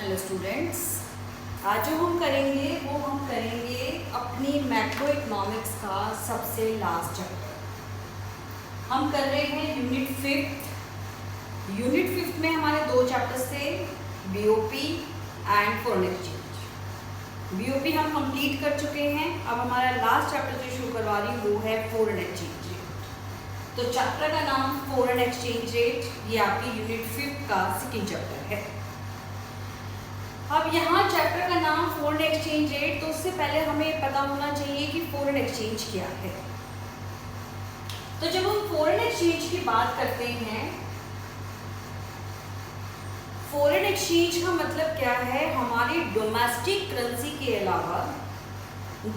Hello students, आज जो हम करेंगे वो हम करेंगे अपनी मैक्रो इकोनॉमिक्स का सबसे लास्ट चैप्टर। हम कर रहे हैं यूनिट फिफ्थ में हमारे दो चैप्टर्स थे, BOP and foreign exchange. BOP हम कंप्लीट कर चुके हैं। अब हमारा लास्ट चैप्टर जो शुरू करवा रही हूँ वो है फॉरेन एक्सचेंज रेट। तो चैप्टर का नाम फॉरेन एक्सचेंज रेट, ये आपकी यूनिट फिफ्थ का सेकेंड चैप्टर है। अब यहाँ चैप्टर का नाम फॉरेन एक्सचेंज रेट, तो उससे पहले हमें पता होना चाहिए कि फॉरेन एक्सचेंज क्या है। तो जब हम फॉरेन एक्सचेंज की बात करते हैं, फॉरेन एक्सचेंज का मतलब क्या है, हमारी डोमेस्टिक करेंसी के अलावा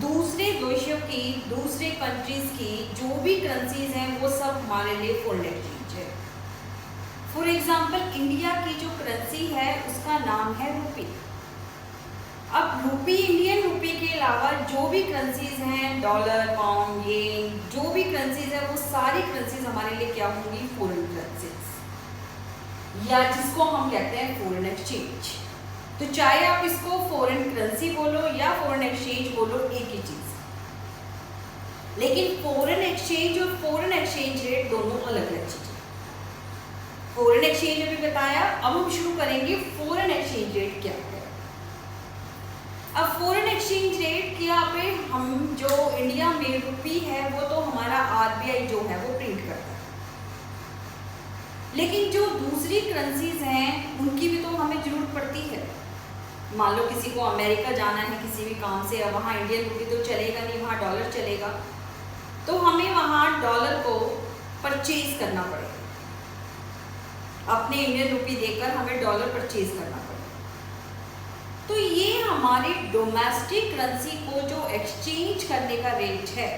दूसरे देशों की, दूसरे कंट्रीज की जो भी करेंसीज हैं वो सब हमारे लिए फॉरेन एक्सचेंज है। फॉर एग्जाम्पल इंडिया की जो करेंसी है उसका नाम है रुपी। अब रुपी, इंडियन रुपी के अलावा जो भी करेंसीज हैं, डॉलर, पाउंड, येन, जो भी करेंसीज है वो सारी करेंसीज हमारे लिए क्या होंगी, फॉरेन करेंसीज, या जिसको हम कहते हैं फॉरेन एक्सचेंज। तो चाहे आप इसको फॉरेन करेंसी बोलो या फॉरेन एक्सचेंज बोलो, एक ही चीज। लेकिन फॉरेन एक्सचेंज और फॉरेन एक्सचेंज रेट दोनों अलग अलग चीजें। फॉरेन एक्सचेंज अभी बताया, अब हम शुरू करेंगे फॉरेन एक्सचेंज रेट क्या है। अब फॉरेन एक्सचेंज रेट क्या पे हम जो इंडिया में रुपी है वो तो हमारा आरबीआई जो है वो प्रिंट करता है, लेकिन जो दूसरी करेंसीज हैं उनकी भी तो हमें जरूरत पड़ती है। मान लो किसी को अमेरिका जाना है किसी भी काम से, अब वहाँ इंडियन रुपी तो चलेगा नहीं, वहाँ डॉलर चलेगा, तो हमें वहाँ डॉलर को परचेज करना पड़ेगा। अपने इंडियन रुपी देकर हमें डॉलर परचेज करना पड़ेगा। तो ये हमारी डोमेस्टिक करेंसी को जो एक्सचेंज करने का रेट है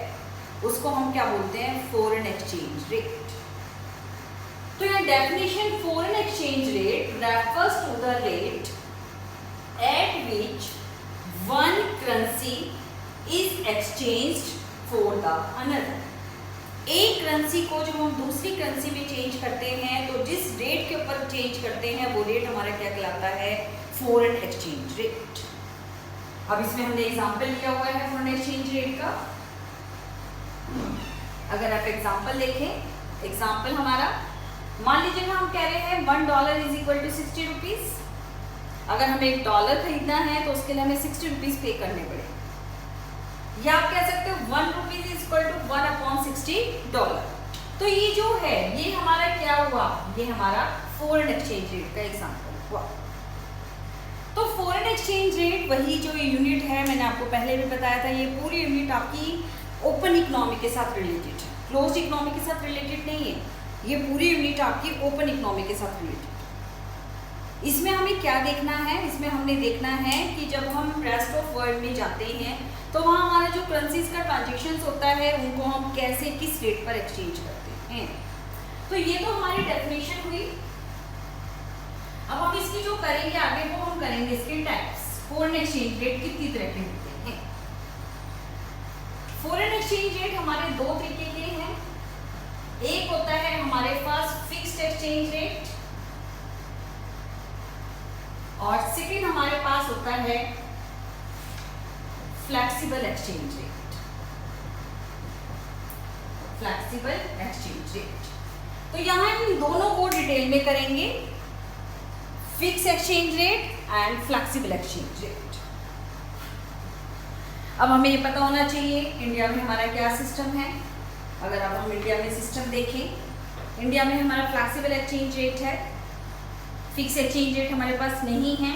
उसको हम क्या बोलते हैं, फॉरेन एक्सचेंज रेट। तो यहाँ definition, foreign exchange rate refers to the rate at which one currency is exchanged for the another। एक करेंसी को जब हम दूसरी करेंसी में चेंज करते हैं तो जिस रेट के ऊपर चेंज करते हैं वो रेट हमारा क्या कहलाता है, फॉरेन एक्सचेंज रेट। अब इसमें हमने एग्जांपल लिया हुआ है फॉरेन एक्सचेंज रेट का। अगर आप एग्जांपल देखें, एग्जांपल हमारा मान लीजिए हम कह रहे हैं $1 इज इक्वल टू 60 रुपीज। अगर हमें $1 खरीदना है तो उसके लिए हमें 60 रुपीज पे करने पड़ेंगे, या आप कह सकते हो 1 रुपीज इज इक्वल टू 1/60 $। तो ये जो है ये हमारा क्या हुआ, ये हमारा फॉरेन एक्सचेंज रेट का एग्जांपल हुआ। तो फॉरेन एक्सचेंज रेट वही जो यूनिट है, मैंने आपको पहले भी बताया था, ये पूरी यूनिट आपकी ओपन इकोनॉमी के साथ रिलेटेड है, क्लोज इकोनॉमी के साथ रिलेटेड नहीं है। ये पूरी यूनिट आपकी ओपन इकोनॉमी के साथ रिलेटेड। इसमें हमें क्या देखना है, इसमें हमने देखना है कि जब हम रेस्ट ऑफ वर्ल्ड में जाते हैं तो वहाँ हमारा जो करेंसीज का ट्रांजेक्शन्स होता है उनको हम कैसे, किस रेट पर एक्सचेंज करते हैं। तो ये तो हमारी डेफिनेशन हुई। अब हम इसकी जो करेंगे आगे वो हम करेंगे इसके टाइप्स। फॉरेन एक्सचेंज रेट कितनी तरह के होते हैं। फॉरेन एक्सचेंज रेट हमारे दो तरीके के हैं। एक होता है हमारे पास फिक्स्ड एक्सचेंज रेट, और सेकेंड हमारे पास होता है flexible exchange rate. Flexible exchange rate, तो यहां इन दोनों को डिटेल में करेंगे, fix exchange rate and flexible exchange rate. अब हमें ये पता होना चाहिए इंडिया में हमारा क्या सिस्टम है। अगर अब हम इंडिया में सिस्टम देखें, इंडिया में हमारा फ्लेक्सिबल एक्सचेंज रेट है, फिक्स एक्सचेंज रेट हमारे पास नहीं है।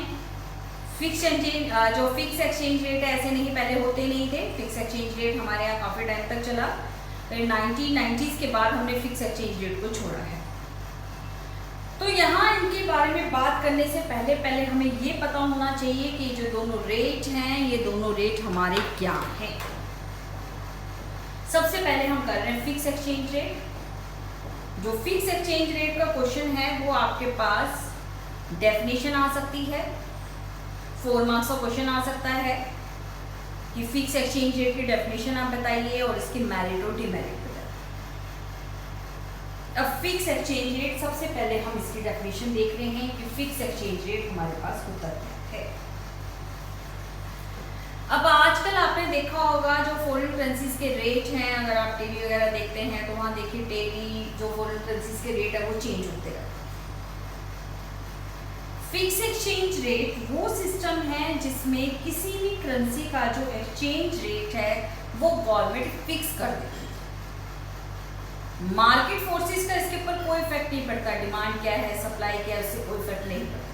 फिक्स एक्सचेंज, जो फिक्स एक्सचेंज रेट है ऐसे नहीं, पहले होते नहीं थे। फिक्स एक्सचेंज रेट हमारे यहाँ काफ़ी टाइम तक चला, फिर 1990s के बाद हमने फिक्स एक्सचेंज रेट को छोड़ा है। तो यहाँ इनके बारे में बात करने से पहले हमें ये पता होना चाहिए कि जो दोनों रेट हैं ये दोनों रेट हमारे क्या हैं। सबसे पहले हम कर रहे हैं फिक्स एक्सचेंज रेट। जो फिक्स एक्सचेंज रेट का क्वेश्चन है वो आपके पास डेफिनेशन आ सकती है, 4 मार्क्स का क्वेश्चन आ सकता है कि फिक्स एक्सचेंज रेट की डेफिनेशन आप बताइए और इसकी मेरिट और डिमेरिट बताइए। अब फिक्स एक्सचेंज रेट, सबसे पहले हम इसकी डेफिनेशन देख रहे हैं कि फिक्स एक्सचेंज रेट हमारे पास होता क्या है। अब आजकल आपने देखा होगा जो फॉरेन करेंसीज के रेट हैं, अगर आप टीवी वगैरह देखते हैं तो वहाँ देखिए डेली जो फॉरेन करेंसीज के रेट है वो चेंज होते रहते हैं। फिक्स एक्सचेंज रेट वो सिस्टम है जिसमें किसी भी करेंसी का जो एक्सचेंज रेट है वो गवर्नमेंट फिक्स कर देती है। मार्केट फोर्सेस का इसके ऊपर कोई इफेक्ट नहीं पड़ता, डिमांड क्या है, सप्लाई क्या है, उससे कोई इफेक्ट नहीं पड़ता।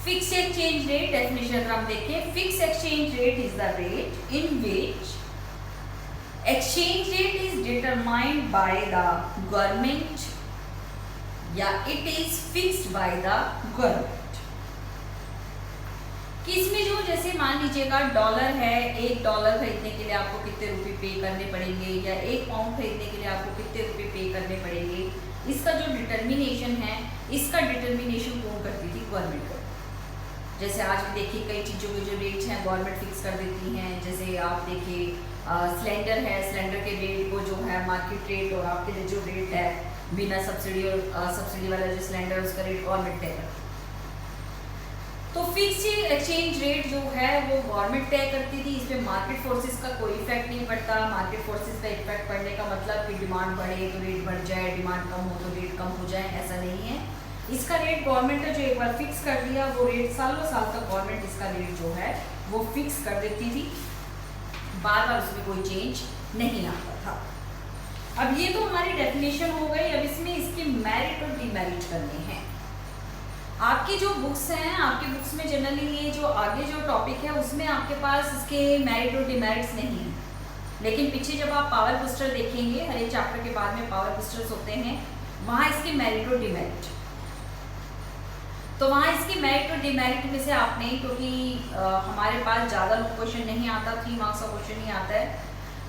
फिक्स एक्सचेंज रेट डेफिनेशन अगर हम देखें, fix exchange rate is the rate in which exchange rate is determined by the government या it is fixed by the government. कि इसमें जो जैसे मान लीजिएगा डॉलर है, $1 खरीदने के लिए आपको कितने रुपए पे करने पड़ेंगे, या 1 पाउंड खरीदने के लिए आपको कितने रुपए पे करने पड़ेंगे, इसका जो डिटर्मिनेशन है, इसका डिटर्मिनेशन कौन करती थी? गवर्नमेंट करती। जैसे आज भी देखिए कई चीज़ों के जो रेट्स हैं गवर्नमेंट फिक्स कर देती हैं। जैसे आप देखिए सिलेंडर है, सिलेंडर के रेट को जो है मार्केट रेट और आपके लिए जो रेट है बिना सब्सिडी और सब्सिडी वाला जो सिलेंडर उसका रेट गवर्नमेंट तय करती है। तो फिक्स एक्सचेंज रेट जो है वो गवर्नमेंट तय करती थी, इसमें मार्केट फोर्सेस का कोई इफेक्ट नहीं पड़ता। मार्केट फोर्सेस का इफेक्ट पड़ने का मतलब कि डिमांड बढ़े तो रेट बढ़ जाए, डिमांड कम हो तो रेट कम हो जाए, ऐसा नहीं है। इसका रेट गवर्नमेंट ने जो एक बार फिक्स कर दिया वो रेट सालों साल तक गवर्नमेंट इसका रेट जो है वो फिक्स कर देती थी, बार बार उसमें कोई चेंज नहीं आता था। अब ये तो हमारी डेफिनेशन हो गई। अब इसमें इसके मेरिट और डिमेरिट करने हैं। आपकी जो बुक्स हैं, आपकी बुक्स में जनरली ये जो आगे जो टॉपिक है उसमें आपके पास इसके मेरिट और डिमेरिट्स नहीं है, लेकिन पीछे जब आप पावर बूस्टर देखेंगे, हर एक चैप्टर के बाद में पावर बूस्टर्स होते हैं, वहाँ इसके मेरिट और डिमेरिट, तो वहाँ इसकी मेरिट और डिमेरिट में से आपने, क्योंकि हमारे पास ज़्यादा क्वेश्चन नहीं आता, 3 मार्क्स का क्वेश्चन ही आता है,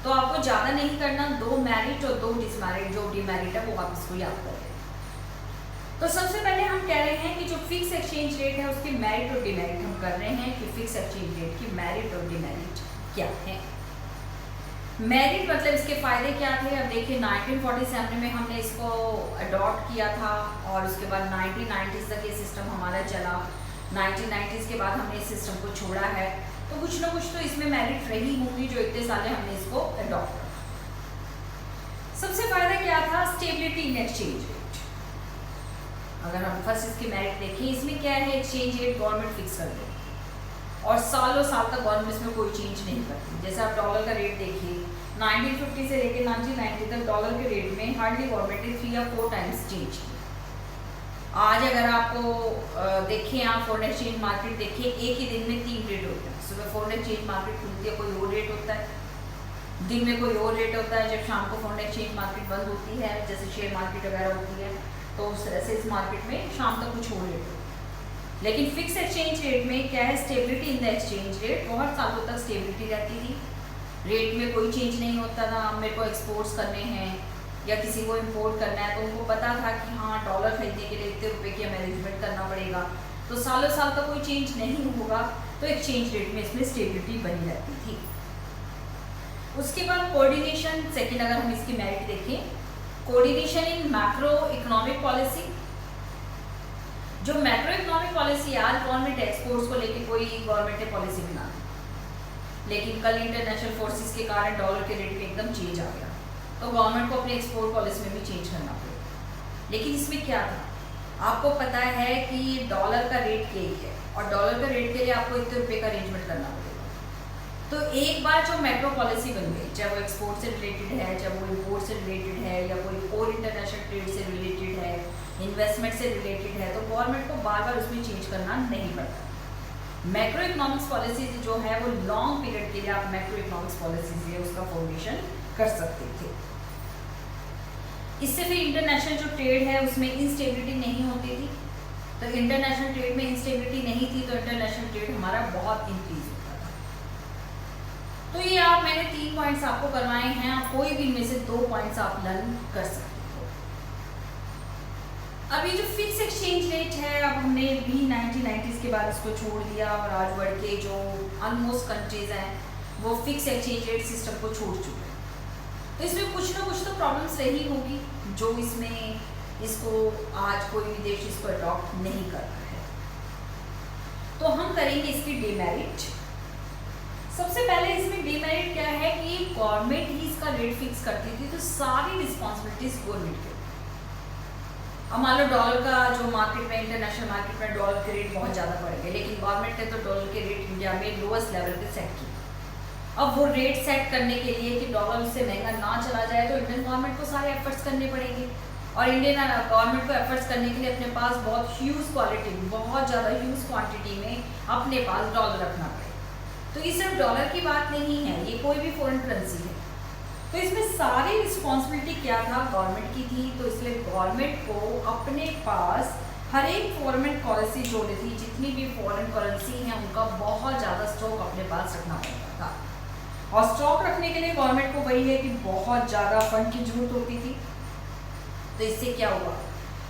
तो आपको ज़्यादा नहीं करना, 2 मेरिट और 2 डिसमेरिट जो डिमेरिट है वो आप इसको याद करें। तो सबसे पहले हम कह रहे हैं कि जो फिक्स एक्सचेंज रेट है उसके मेरिट और डिमेरिट हम कर रहे हैं कि फिक्स एक्सचेंज रेट की मेरिट और डिमेरिट क्या है। मेरिट मतलब इसके फ़ायदे क्या थे। अब देखिए 1947 में हमने इसको अडॉप्ट किया था और उसके बाद 1990s तक ये सिस्टम हमारा चला। 1990s के बाद हमने इस सिस्टम को छोड़ा है, तो कुछ ना कुछ तो इसमें मेरिट रही होंगी जो इतने साल हमने इसको अडॉप्ट किया। सबसे फ़ायदा क्या था? Stability in exchange rate. अगर हम फर्स्ट इसकी मेरिट देखें, इसमें क्या है, एक्सचेंज रेट गवर्नमेंट फिक्स कर देती और सालों साल तक गवर्नमेंट इसमें कोई चेंज नहीं करती। जैसे आप डॉलर का रेट देखिए, 1950 से लेकर 1990 तक डॉलर के रेट में हार्डली गवर्नमेंट ने 3 या 4 टाइम्स चेंज किया। आज अगर आपको देखें, आप फॉरेन एक्सचेंज मार्केट देखिए, एक ही दिन में 3 रेट होते हैं। सुबह फॉरेन एक्सचेंज मार्केट खुलती है, कोई और रेट होता है, दिन में कोई और रेट होता है, जब शाम को फॉरेन एक्सचेंज मार्केट बंद होती है, जैसे शेयर मार्केट वगैरह होती है, तो उस तरह से इस मार्केट में शाम तक कुछ और रेट होता है। लेकिन फिक्स एक्सचेंज रेट में क्या है, stability in the exchange rate, बहुत सालों तक स्टेबिलिटी रहती थी, रेट में कोई चेंज नहीं होता था। मेरे को एक्सपोर्ट्स करने हैं या किसी को इंपोर्ट करना है तो उनको पता था कि हाँ डॉलर खरीदने के लिए इतने रुपए की मैनेजमेंट करना पड़ेगा, तो सालों साल तक कोई चेंज नहीं होगा, तो एक्सचेंज रेट में इसमें स्टेबिलिटी बनी रहती थी। उसके बाद कोऑर्डिनेशन, सेकेंड अगर हम इसकी मेरिट देखें, coordination in macro economic policy. जो मैक्रो इकोनॉमिक पॉलिसी, आज गवर्नमेंट एक्सपोर्ट्स को लेके कोई गवर्नमेंट ने पॉलिसी बना, लेकिन कल इंटरनेशनल फोर्सेस के कारण डॉलर के रेट में एकदम चेंज आ गया, तो गवर्नमेंट को अपने एक्सपोर्ट पॉलिसी में भी चेंज करना पड़ेगा। लेकिन इसमें क्या था, आपको पता है कि डॉलर का रेट यही है और डॉलर का रेट के लिए आपको इतने रुपये का अरेंजमेंट करना पड़ेगा। तो एक बार जो मैक्रो पॉलिसी बन गई, चाहे वो एक्सपोर्ट से रिलेटेड है, चाहे वो इम्पोर्ट से रिलेटेड है, या कोई और इंटरनेशनल ट्रेड से रिलेटेड है, इन्वेस्टमेंट से रिलेटेड है, तो गवर्नमेंट को बार बार उसमें चेंज करना नहीं पड़ता। मैक्रो इकोनॉमिक्स पॉलिसीज जो है वो लॉन्ग पीरियड के लिए आप मैक्रो इकोनॉमिक्स पॉलिसीज है उसका फॉर्मेशन कर सकते थे। इससे फिर इंटरनेशनल जो ट्रेड है उसमें इंस्टेबिलिटी नहीं होती थी, तो इंटरनेशनल ट्रेड में इंस्टेबिलिटी नहीं थी तो इंटरनेशनल ट्रेड हमारा बहुत इंक्रीज होता था। तो ये आप, मैंने 3 पॉइंट्स आपको करवाए हैं, आप कोई भी इनमें से 2 पॉइंट्स आप लर्न कर सकते हो। अब ये जो फिक्स एक्सचेंज रेट है, अब हमने भी 1990s के बाद इसको छोड़ दिया और आज बढ़ के जो ऑलमोस्ट कंट्रीज हैं वो फिक्स एक्सचेंज रेट सिस्टम को छोड़ चुके हैं। तो इसमें कुछ ना कुछ तो प्रॉब्लम्स रही होगी जो इसमें इसको आज कोई भी देश इसको अडॉप्ट नहीं कर रहा है। तो हम करेंगे इसकी डिमेरिट। सबसे पहले इसमें डिमेरिट क्या है कि गवर्नमेंट ही इसका रेट फिक्स करती थी, तो सारी रिस्पॉन्सिबिलिटीज गवर्नमेंट की। अब मान लो डॉलर का जो मार्केट में, इंटरनेशनल मार्केट में डॉलर के रेट बहुत ज़्यादा बढ़ गए, लेकिन गवर्नमेंट ने तो डॉलर के रेट इंडिया में लोएस्ट लेवल पे सेट किए। अब वो रेट सेट करने के लिए कि डॉलर से महंगा ना चला जाए तो इंडियन गवर्नमेंट को सारे एफर्ट्स करने पड़ेंगे, और इंडियन गवर्नमेंट को एफर्ट्स करने के लिए अपने पास बहुत ह्यूज क्वालिटी, बहुत ज़्यादा ह्यूज क्वांटिटी में अपने पास डॉलर रखना पड़ेगा। तो ये सिर्फ डॉलर की बात नहीं है, ये कोई भी फॉरेन करेंसी है। तो इसमें सारी रिस्पॉन्सिबिलिटी क्या था, गवर्नमेंट की थी। तो इसलिए गवर्नमेंट को अपने पास हर एक फॉरेन करेंसी जो थी, जितनी भी फॉरेन करेंसी हैं, उनका बहुत ज़्यादा स्टॉक अपने पास रखना पड़ता था। और स्टॉक रखने के लिए गवर्नमेंट को वही है कि बहुत ज़्यादा फंड की जरूरत होती थी। तो इससे क्या हुआ,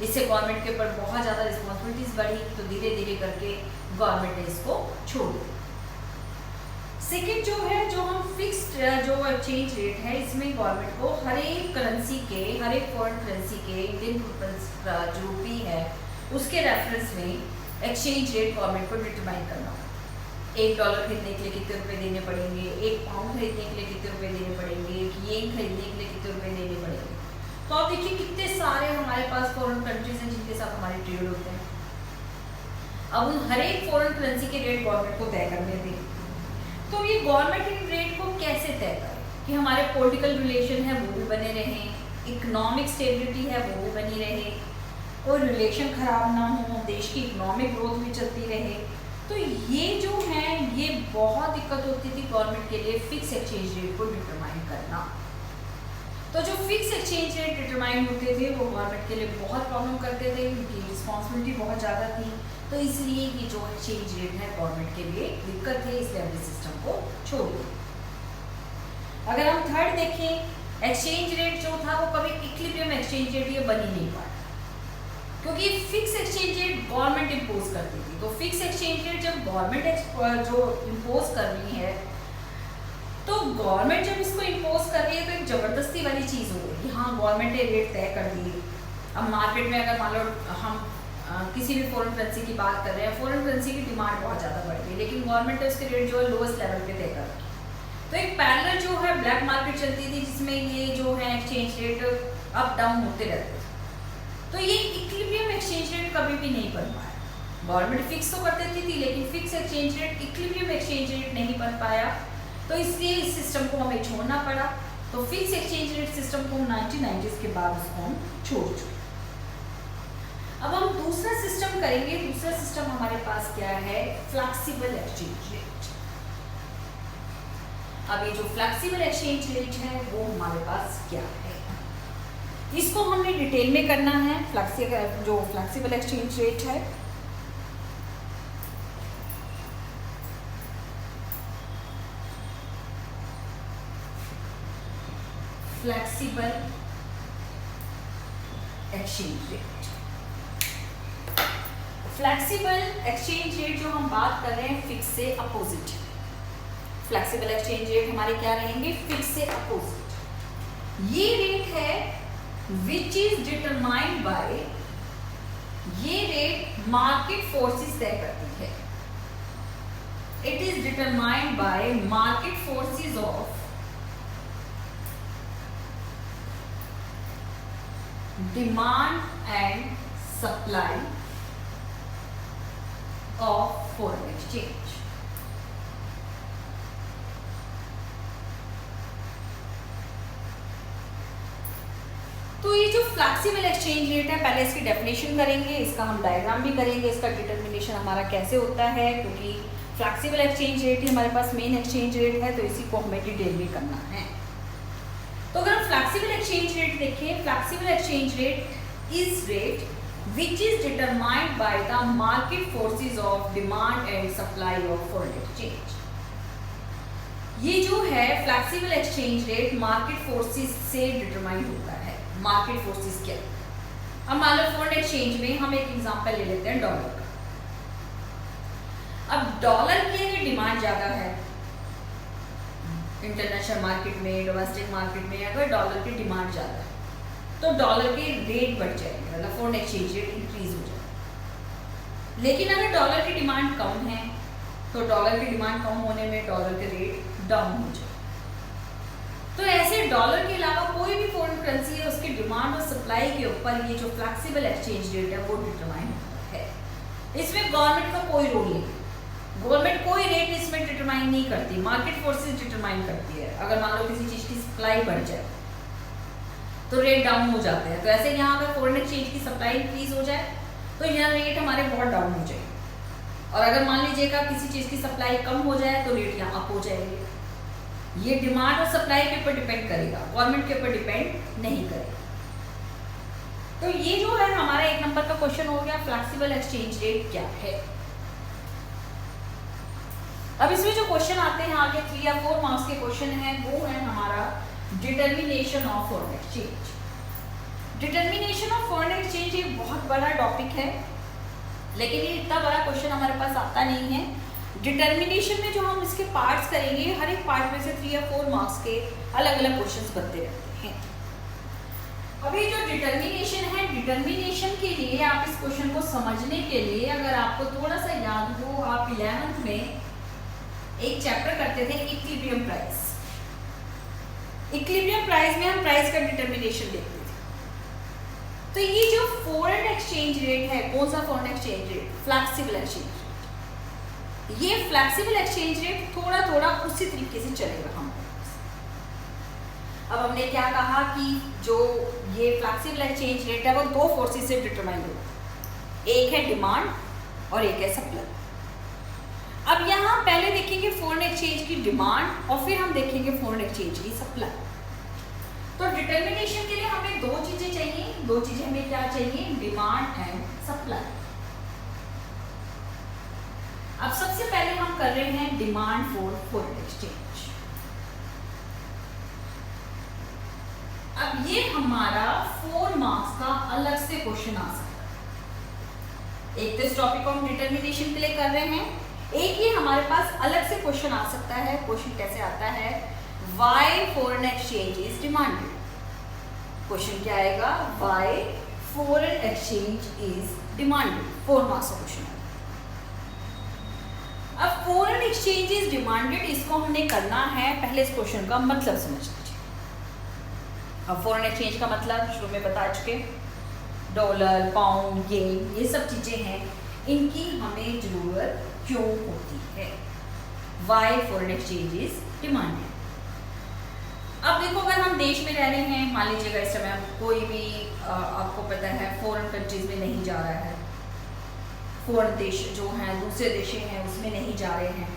इससे गवर्नमेंट के ऊपर बहुत ज़्यादा रिस्पॉन्सिबिलिटीज बढ़ी। तो धीरे धीरे करके गवर्नमेंट ने इसको छोड़ दिया। सेकेंड जो है, जो हम फिक्स्ड जो एक्सचेंज रेट है, इसमें गवर्नमेंट को हर एक करेंसी के, हर एक फॉरेन करेंसी के, इंडियन जो रुपी है उसके रेफरेंस में एक्सचेंज रेट गवर्नमेंट को डिटरमाइन करना होगा। $1 खरीदने के लिए कितने रुपए देने पड़ेंगे, 1 पाउंड खरीदने के लिए कितने रुपए देने पड़ेंगे, 1 येन खरीदने के लिए कितने रुपए देने पड़ेंगे। तो आप देखिए कितने सारे हमारे पास फॉरेन कंट्रीज हैं जिनके साथ हमारे ट्रेड होते हैं। अब उन हर एक फॉरेन करेंसी के रेट गवर्नमेंट को तय करने थे। तो ये गवर्नमेंट इन रेट को कैसे तय करे कि हमारे पॉलिटिकल रिलेशन है वो भी बने रहें, इकोनॉमिक स्टेबिलिटी है वो भी बनी रहे, कोई रिलेशन खराब ना हो, देश की इकोनॉमिक ग्रोथ भी चलती रहे। तो ये जो है, ये बहुत दिक्कत होती थी गवर्नमेंट के लिए फिक्स एक्सचेंज रेट को डिटरमाइन करना। तो जो फिक्स एक्सचेंज रेट डिटरमाइन होते थे वो गवर्नमेंट के लिए बहुत प्रॉब्लम करते थे, उनकी रिस्पॉन्सिबिलिटी बहुत ज़्यादा थी। तो इसलिए ये जो एक्सचेंज रेट है गवर्नमेंट के लिए दिक्कत है, इसलिए हमने सिस्टम को छोड़ दिया। अगर हम थर्ड देखें, एक्सचेंज रेट जो था वो कभी इक्विलिब्रियम एक्सचेंज रेट ये बन ही नहीं पाया, क्योंकि fix exchange rate government impose करती थी। तो फिक्स एक्सचेंज रेट जब गवर्नमेंट जो इम्पोज कर रही है, तो गवर्नमेंट जब इसको इम्पोज कर रही है तो एक ज़बरदस्ती वाली चीज़ हो गई कि हाँ गवर्नमेंट ने रेट तय कर दिए। अब मार्केट में अगर मान लो हम किसी भी फॉरेन करेंसी की बात कर रहे हैं, फॉरेन करेंसी की डिमांड बहुत ज़्यादा बढ़ गई, लेकिन गवर्नमेंट ने उसके रेट जो है लोएस्ट लेवल पे तय कर रखी। तो एक पैरेलल जो है ब्लैक मार्केट चलती थी, जिसमें ये जो है एक्सचेंज रेट अप डाउन होते रहते थे। तो ये इक्विलिब्रियम एक्सचेंज रेट कभी भी नहीं बन पाया। गवर्नमेंट फिक्स तो कर देती थी, लेकिन fix exchange rate, equilibrium exchange rate नहीं बन पाया। तो इसलिए इस सिस्टम को हमें छोड़ना पड़ा। तो फिक्स एक्सचेंज रेट सिस्टम को 1990s के बाद उसको हम छोड़ चुके। अब हम दूसरा सिस्टम करेंगे। दूसरा सिस्टम हमारे पास क्या है, फ्लेक्सिबल एक्सचेंज रेट। अब ये जो फ्लेक्सिबल एक्सचेंज रेट है वो हमारे पास क्या है, इसको हमने डिटेल में करना है। जो फ्लेक्सिबल एक्सचेंज रेट है, flexible exchange rate, flexible exchange rate जो हम बात कर रहे हैं फिक्स से अपोजिट। फ्लेक्सिबल एक्सचेंज रेट हमारे क्या रहेंगे, फिक्स से अपोजिट। ये रेट है विच इज डिटरमाइंड बाय, ये रेट मार्केट फोर्सेस तय करती है। It is determined bye market forces of demand and supply of foreign exchange. तो ये जो फ्लेक्सिबल एक्सचेंज रेट है, पहले इसकी डेफिनेशन करेंगे, इसका हम डायग्राम भी करेंगे, इसका डिटर्मिनेशन हमारा कैसे होता है, क्योंकि फ्लेक्सिबल एक्सचेंज रेट ही हमारे पास मेन एक्सचेंज रेट है, तो इसी को हमें डिटेल में करना है। तो अगर हम फ्लेक्सिबल एक्सचेंज रेट देखें, flexible exchange rate is rate which is determined by the market forces of demand and supply of foreign exchange। ये जो है flexible exchange rate market forces से डिटरमाइन होता है। मार्केट फोर्सेस क्या, अब मान लो फॉरेन एक्सचेंज में हम एक एग्जांपल ले लेते हैं डॉलर का। अब डॉलर की अगर डिमांड ज़्यादा है इंटरनेशनल मार्केट में, डोमेस्टिक मार्केट में अगर डॉलर की डिमांड ज़्यादा है तो डॉलर के रेट बढ़ जाएंगे, मतलब फॉरेन एक्सचेंज रेट इंक्रीज हो जाएगा। लेकिन अगर डॉलर की डिमांड कम है तो डॉलर की डिमांड कम होने में डॉलर के रेट डाउन हो जाए। तो ऐसे डॉलर के अलावा कोई भी फॉरेन करेंसी है उसकी डिमांड और सप्लाई के ऊपर ये जो फ्लेक्सिबल एक्सचेंज रेट है वो डिटरमाइन होता है। इसमें गवर्नमेंट का कोई रोल नहीं, गवर्नमेंट कोई रेट इसमें डिटरमाइन नहीं करती, मार्केट फोर्सेस डिटरमाइन करती है। अगर मान लो किसी चीज़ की सप्लाई बढ़ जाए तो रेट डाउन हो जाते हैं। तो ऐसे यहाँ अगर फॉरेन एक्सचेंज की सप्लाई इंक्रीज हो जाए तो यहाँ रेट हमारे बहुत डाउन हो जाएंगे, और अगर मान लीजिएगा किसी चीज़ की सप्लाई कम हो जाए तो रेट यहाँ अप हो जाएंगे। ये डिमांड और सप्लाई के ऊपर डिपेंड करेगा, गवर्नमेंट के ऊपर डिपेंड नहीं करेगा। तो ये जो है हमारा 1 नंबर का क्वेश्चन हो गया, फ्लेक्सिबल एक्सचेंज रेट क्या है। अब इसमें जो क्वेश्चन आते हैं आगे 3 या 4 मार्क्स के क्वेश्चन है वो है हमारा determination of foreign exchange. Determination of foreign exchange एक बहुत बड़ा टॉपिक है, लेकिन ये इतना बड़ा क्वेश्चन हमारे पास आता नहीं है। डिटर्मिनेशन में जो हम इसके पार्ट्स करेंगे, हर एक पार्ट में से 3 या 4 मार्क्स के अलग अलग क्वेश्चंस बनते रहते हैं। अभी जो डिटर्मिनेशन है, डिटर्मिनेशन के लिए आप इस क्वेश्चन को समझने के लिए अगर आपको थोड़ा सा याद हो, आप 11th में एक चैप्टर करते थे इक्विलिब्रियम प्राइस। इक्विलिब्रियम प्राइस में हम प्राइस का डिटर्मिनेशन देखते थे। तो ये जो फॉरेन एक्सचेंज रेट है, कौन सा foreign exchange rate? Flexible exchange rate. ये फ्लेक्सिबल एक्सचेंज रेट थोड़ा थोड़ा उसी तरीके से चलेगा हम। अब हमने क्या कहा कि जो ये फ्लेक्सिबल एक्सचेंज रेट है वो 2 फोर्सेस से डिटरमाइन होता है, एक है डिमांड और एक है सप्लाई। अब यहाँ पहले देखेंगे फॉरेन एक्सचेंज की डिमांड और फिर हम देखेंगे फॉरेन एक्सचेंज की सप्लाई। तो डिटर्मिनेशन के लिए हमें 2 चीजें चाहिए। 2 चीजें हमें क्या चाहिए? Demand and supply. अब सबसे पहले हम कर रहे हैं डिमांड फॉर फॉरेन एक्सचेंज। अब ये हमारा 4 मार्क्स का अलग से क्वेश्चन आ सकता है। एक तो इस टॉपिक को हम डिटर्मिनेशन के लिए कर रहे हैं, एक ये हमारे पास अलग से क्वेश्चन आ सकता है। क्वेश्चन कैसे आता है? Why foreign exchange is demanded. Question क्या आएगा? Why foreign exchange is demanded. 4 marks का क्वेश्चन है। अब फॉरेन एक्सचेंज इज डिमांडेड, इसको हमने करना है, पहले इस क्वेश्चन का मतलब समझ लीजिए। अब फॉरेन एक्सचेंज का मतलब शुरू में बता चुके, डॉलर, पाउंड, येन, ये सब चीजें हैं, इनकी हमें जरूरत क्यों होती है? Why foreign exchange is demanded. अब देखो, अगर हम देश में रह रहे हैं, मान लीजिएगा इस समय हम कोई भी आपको पता है फॉरेन कंट्रीज में नहीं जा रहा है, फॉरेन देश जो हैं, दूसरे देश हैं, उसमें नहीं जा रहे हैं।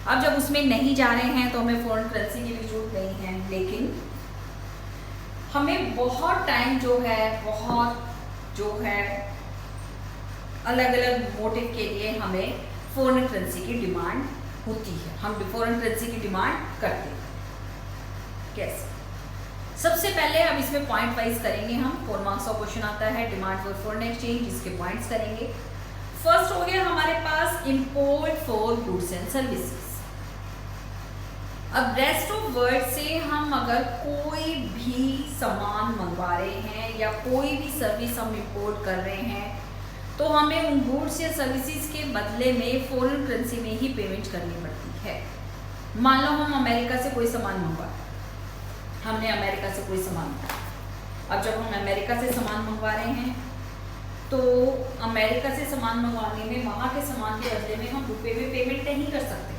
अब जब उसमें नहीं जा रहे हैं तो हमें फॉरेन करेंसी की भी जरूरत नहीं है, लेकिन हमें बहुत टाइम जो है अलग अलग मोटिव के लिए हमें फॉरेन करेंसी की डिमांड होती है। हम फॉरेन करेंसी की डिमांड करते हैं। कैसे? सबसे पहले अब इसमें पॉइंट वाइज करेंगे हम। 4 मार्क्स का क्वेश्चन आता है डिमांड फॉर फॉरेन एक्सचेंज, इसके पॉइंट्स करेंगे। फर्स्ट हो गया हमारे पास import for goods and services. अब रेस्ट ऑफ वर्ल्ड से हम अगर कोई भी सामान मंगवा रहे हैं या कोई भी सर्विस हम इंपोर्ट कर रहे हैं तो हमें उन गुड्स या सर्विसेज के बदले में फॉरेन करेंसी में ही पेमेंट करनी पड़ती है। मान लो हम अमेरिका से कोई सामान मंगवाए, हमने अमेरिका से कोई सामान मंगवाया। अब जब हम अमेरिका से सामान मंगवा रहे हैं तो अमेरिका से सामान मंगवाने में वहाँ के सामान के बदले में हम रुपये में पेमेंट नहीं कर सकते।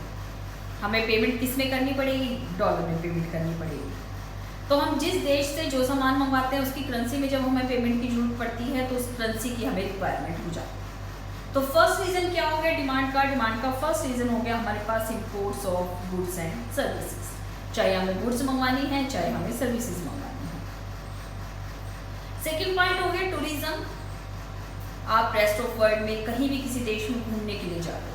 हमें पेमेंट किस में करनी पड़ेगी? डॉलर में पेमेंट करनी पड़ेगी। तो हम जिस देश से जो सामान मंगवाते हैं उसकी करेंसी में जब हमें पेमेंट की जरूरत पड़ती है तो उस करेंसी की हमें रिक्वायरमेंट हो जाती है। तो फर्स्ट रीज़न क्या हो गया डिमांड का? डिमांड का फर्स्ट रीज़न हो गया हमारे पास imports of goods and services. चाहे हमें गुड्स मंगवानी है, चाहे हमें सर्विसेज मंगवानी है। सेकेंड पॉइंट हो गया टूरिज्म। आप रेस्ट ऑफ वर्ल्ड में कहीं भी किसी देश में घूमने के लिए जा रहे हो,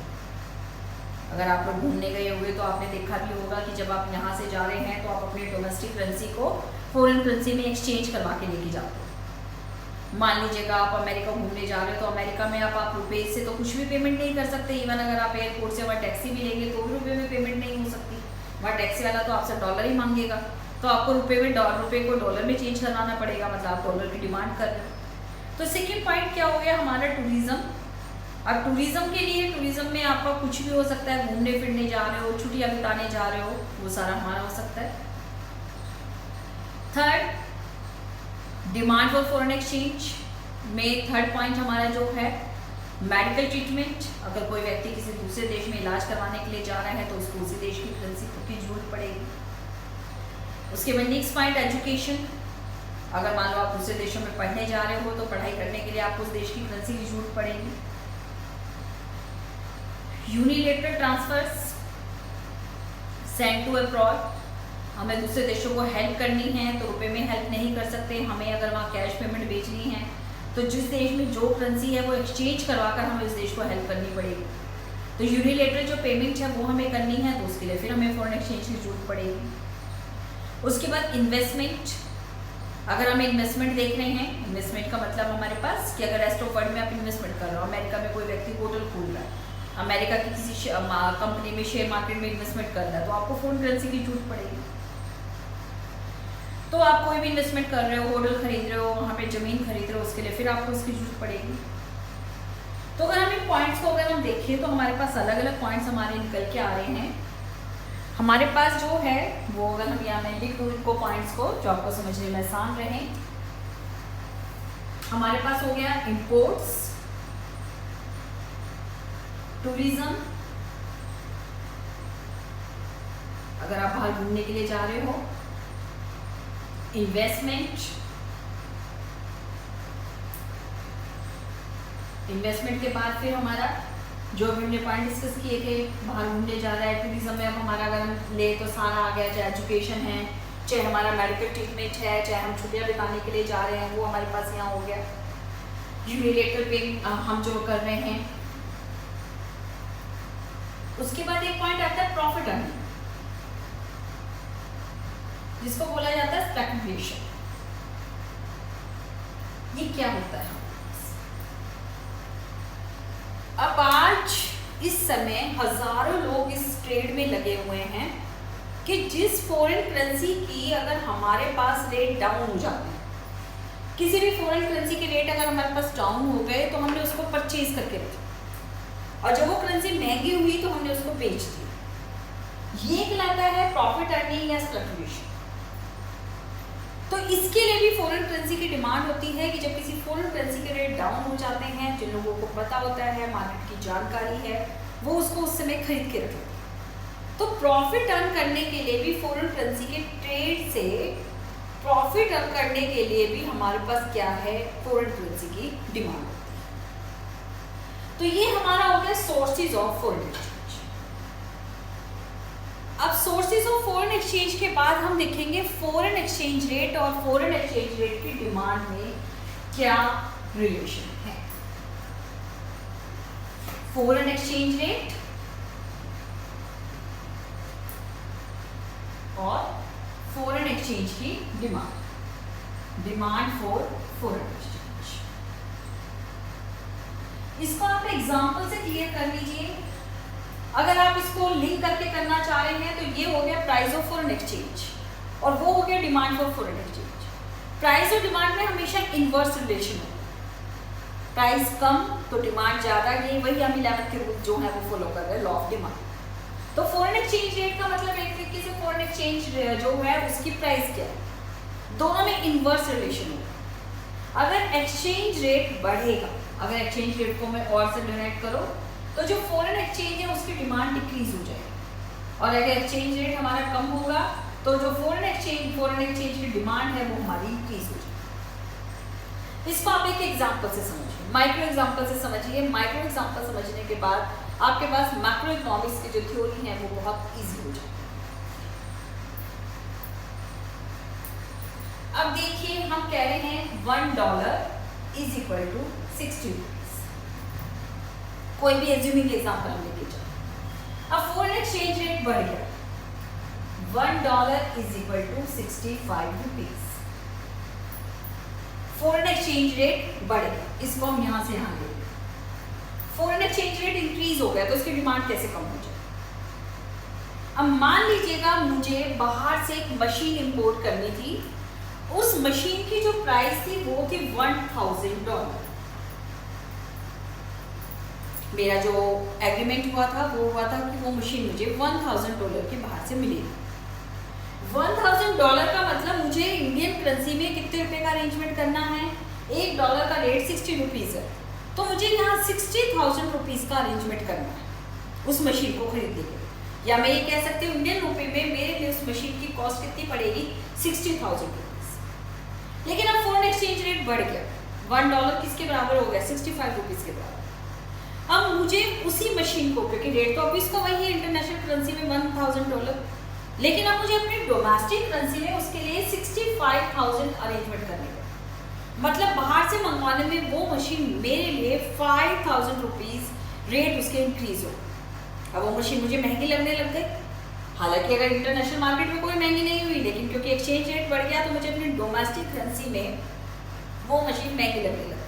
अगर आप लोग घूमने गए होंगे तो आपने देखा भी होगा कि जब आप यहाँ से जा रहे हैं तो आप अपने डोमेस्टिक करेंसी को फॉरेन करेंसी में एक्सचेंज करवा के लेके जाते हो। मान लीजिएगा आप अमेरिका घूमने जा रहे हो तो अमेरिका में आप रुपये से तो कुछ भी पेमेंट नहीं कर सकते। इवन अगर आप एयरपोर्ट से वहाँ टैक्सी भी लेंगे तो भी रुपये में पेमेंट नहीं हो सकती। वहाँ टैक्सी वाला तो आपसे डॉलर ही मांगेगा, तो आपको रुपए को डॉलर में चेंज करवाना पड़ेगा, मतलब आप डॉलर की डिमांड कर रहे हो। तो सेकेंड पॉइंट क्या हो गया हमारा, टूरिज्म। अब टूरिज्म के लिए, टूरिज्म में आपका कुछ भी हो सकता है, घूमने फिरने जा रहे हो, छुट्टियां बिताने जा रहे हो, वो सारा हमारा हो सकता है। Third, demand for foreign exchange में थर्ड पॉइंट हमारा जो है मेडिकल ट्रीटमेंट। अगर कोई व्यक्ति किसी दूसरे देश में इलाज करवाने के लिए जा रहा है तो उसको उसी देश की करेंसी की जरूरत पड़ेगी। उसके बाद नेक्स्ट पॉइंट एजुकेशन। अगर मान लो आप दूसरे देशों में पढ़ने जा रहे हो तो पढ़ाई करने के लिए आपको उस देश की करेंसी की जरूरत पड़ेगी। Unilateral transfers, send to abroad. हमें दूसरे देशों को हेल्प करनी है तो रुपए में हेल्प नहीं कर सकते, हमें अगर वहाँ कैश पेमेंट भेजनी है तो जिस देश में जो करेंसी है वो एक्सचेंज करवाकर हमें उस देश को हेल्प करनी पड़ेगी। तो यूनिलेटरल जो पेमेंट है वो हमें करनी है, तो उसके लिए फिर हमें फॉरेन एक्सचेंज की जरूरत पड़ेगी। उसके बाद इन्वेस्टमेंट। अगर हम इन्वेस्टमेंट देख रहे हैं, इन्वेस्टमेंट का मतलब हमारे पास कि अगर रेस्ट ऑफ वर्ल्ड में आप इन्वेस्टमेंट कर रहे हो, अमेरिका में कोई व्यक्ति होटल खोल रहा है, अमेरिका की किसी कंपनी में शेयर मार्केट में इन्वेस्टमेंट कर रहा है, तो आपको फॉरेन करेंसी की जरूरत पड़ेगी। तो आप कोई भी इन्वेस्टमेंट कर रहे हो, होटल खरीद रहे हो, वहाँ पे ज़मीन खरीद रहे हो, उसके लिए फिर आपको इसकी जरूरत पड़ेगी। तो अगर हम इन पॉइंट्स को अगर हम देखें तो हमारे पास अलग अलग पॉइंट्स हमारे निकल के आ रहे हैं। हमारे पास जो है वो अगर हम यहाँ में लिख दूँ इनको पॉइंट्स को, जो आपको समझने में आसान रहे, हमारे पास हो गया इंपोर्ट्स, टूरिज्म। अगर आप बाहर घूमने के लिए जा रहे हो, इन्वेस्टमेंट, इन्वेस्टमेंट के बाद फिर हमारा जो भी हमने पॉइंट डिस्कस किए थे, बाहर घूमने जा रहा है, टूरिज्म में अब हमारा अगर हम ले तो सारा आ गया, चाहे एजुकेशन है, चाहे हमारा मेडिकल ट्रीटमेंट है, चाहे हम छुट्टियां बिताने के लिए जा रहे हैं, वो हमारे पास यहाँ हो गया। यूनिलेटरल पेमेंट हम जो कर रहे हैं। उसके बाद एक पॉइंट आता है प्रॉफिट अर्निंग, जिसको बोला जाता है स्पेकुलेशन। ये क्या होता है? अब आज इस समय हजारों लोग इस ट्रेड में लगे हुए हैं कि जिस फॉरेन करेंसी की अगर हमारे पास रेट डाउन हो जाते हैं, किसी भी फॉरेन करेंसी के रेट अगर हमारे पास डाउन हो गए तो हमने उसको परचेज करके रखा, और जब वो करेंसी महंगी हुई तो हमने उसको बेच दी। ये कहलाता है प्रॉफिट अर्निंग या स्पेकुलेशन। तो इसके लिए भी फॉरेन करेंसी की डिमांड होती है कि जब किसी फॉरेन करेंसी के रेट डाउन हो जाते हैं, जिन लोगों को पता होता है, मार्केट की जानकारी है, वो उसको उस समय खरीद के रखते हैं। तो प्रॉफिट अर्न करने के लिए भी फॉरेन करेंसी के ट्रेड से प्रॉफिट अर्न करने के लिए भी हमारे पास क्या है, फॉरेन करेंसी की डिमांड होती है। तो ये हमारा हो गया सोर्सेज ऑफ फॉरेन एक्सचेंज। अब सोर्सेज ऑफ फॉरेन एक्सचेंज के बाद हम देखेंगे फॉरेन एक्सचेंज रेट और फॉरेन एक्सचेंज रेट की डिमांड में क्या रिलेशन है। फॉरेन एक्सचेंज रेट और फॉरेन एक्सचेंज की demand, demand for foreign exchange. इसको आप एग्जांपल से क्लियर कर लीजिए। अगर आप इसको लिंक करके करना चाह रहे हैं तो ये हो गया प्राइस ऑफ फॉरेन एक्सचेंज और वो हो गया demand for foreign exchange. Price और डिमांड में हमेशा इनवर्स रिलेशन है, प्राइस कम तो डिमांड ज़्यादा, ये वही हम 11th के रूल जो है वो फॉलो कर रहे हैं, लॉ ऑफ डिमांड। तो फॉरेन एक्सचेंज रेट का मतलब एक तरीके से फॉरेन एक्सचेंज जो है उसकी प्राइस क्या है, दोनों में इनवर्स रिलेशन होगा। अगर एक्सचेंज रेट बढ़ेगा, अगर एक्सचेंज रेट को मैं और से डिनोट करो तो जो फॉरेन एक्सचेंज है उसकी डिमांड डिक्रीज हो जाएगी, और अगर एक्सचेंज रेट हमारा कम होगा तो जो फॉरेन एक्सचेंज की डिमांड है वो हमारी इंक्रीज हो जाएगी। इसको आप एक एग्जांपल से समझिए, माइक्रो एग्जांपल से समझिए। माइक्रो एग्जांपल समझने के बाद आपके पास मैक्रो इकोनॉमिक्स की जो थ्योरी है वो बहुत ईजी हो जाएगी। अब देखिए हम कह रहे हैं $1 इज इक्वल टू 60 रुपीज। कोई भी एज्यूमिंग एग्जांपल हम लेके चलो। अब फॉरेन एक्सचेंज रेट बढ़ गया, $1 is equal to 65 rupees. Foreign exchange rate बढ़ गया, इसको हम यहां से यहां ले लें। फॉरेन एक्सचेंज रेट इंक्रीज हो गया तो उसकी डिमांड कैसे कम हो जाए। अब मान लीजिएगा मुझे बाहर से एक मशीन इंपोर्ट करनी थी, उस मशीन की जो प्राइस थी वो थी $1000। मेरा जो एग्रीमेंट हुआ था वो हुआ था कि वो मशीन मुझे $1000 के बाहर से मिलेगी। $1000 का मतलब मुझे इंडियन करेंसी में कितने रुपए का अरेंजमेंट करना है, $1 का रेट 60 रुपीज़ है, तो मुझे यहाँ 60,000 रुपीज़ का अरेंजमेंट करना है उस मशीन को खरीदने के लिए। या मैं ये कह सकती हूँ इंडियन रुपये में मेरे लिए उस मशीन की कॉस्ट कितनी पड़ेगी, 60,000 रुपीज़। लेकिन अब फॉरेन एक्सचेंज रेट बढ़ गया, $1 किसके बराबर हो गया, 65 रुपीज़ के बराबर। अब मुझे उसी मशीन को, क्योंकि रेट तो अभी इसका वही है इंटरनेशनल करेंसी में $1000, लेकिन अब मुझे अपनी डोमेस्टिक करेंसी में उसके लिए 65,000 अरेंजमेंट करने का, मतलब बाहर से मंगवाने में वो मशीन मेरे लिए 5,000 रुपीज़ रेट उसके इंक्रीज हो। अब वो मशीन मुझे महंगी लगने लग गई, हालांकि अगर इंटरनेशनल मार्केट में कोई महंगी नहीं हुई, लेकिन क्योंकि एक्सचेंज रेट बढ़ गया तो मुझे अपनी डोमेस्टिक करेंसी में वो मशीन महंगी लगने लगी।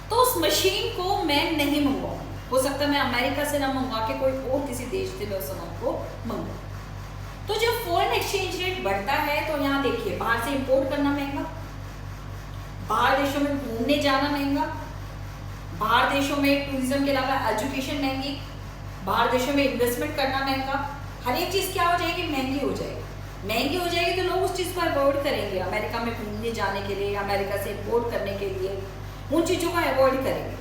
तो उस मशीन को मैं नहीं मंगवाऊँ, हो सकता है मैं अमेरिका से ना मंगवा के कोई और किसी देश से मैं उस सामान को मंगवाऊँ। तो जब फॉरेन एक्सचेंज रेट बढ़ता है तो यहाँ देखिए, बाहर से इंपोर्ट करना महंगा, बाहर देशों में घूमने जाना महंगा, बाहर देशों में टूरिज्म के अलावा एजुकेशन महंगी, बाहर देशों में इन्वेस्टमेंट करना महंगा, हर एक चीज़ क्या हो जाएगी, महंगी हो जाएगी। महंगी हो जाएगी तो लोग उस चीज़ को अवॉइड करेंगे, अमेरिका में घूमने जाने के लिए, अमेरिका से इंपोर्ट करने के लिए उन चीज़ों को अवॉइड करेंगे।